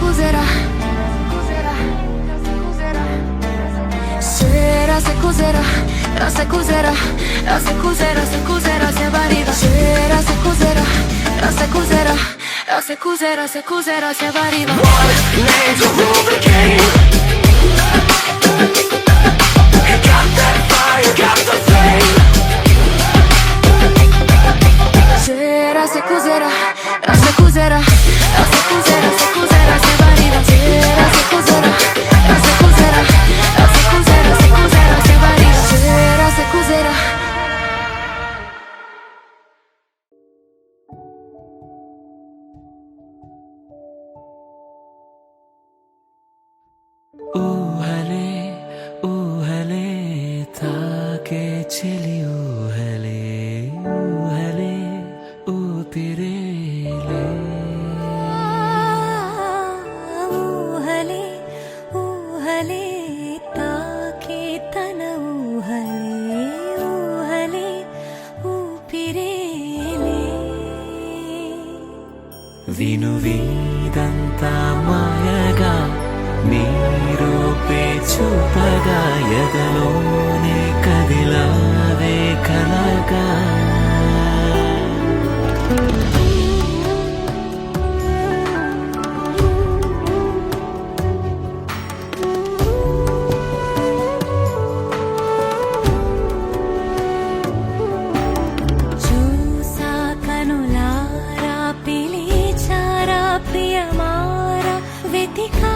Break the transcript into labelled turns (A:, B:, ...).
A: cos'era. Sera se cos'era, se cos'era, se cos'era, se cos'era, se variva. Sera se cos'era, se cos'era, se cos'era, se cos'era, se variva.
B: One name to rule the game. You got that fire, got the flame.
A: Sera se cos'era, se cos'era, se cos'era, se cos'era, se variva. Sera se cos'era, se cos'era, se cos'era, se cos'era, se variva. Sera se cos'era.
C: ఊహలే ఊహలే తాకే చెలి ఊహలే ఊహలే ఊపిరేలే
D: ఊహలే ఊహలే తాకే తన ఊహలే ఊహలే ఊపిరేలే
C: విను వీదంతా మాయగా నీరూపే చూపగా ఎదలోనే కదిలావే కలగా
D: చూసా కనులారా పిలిచారా ప్రియమారా వెతికా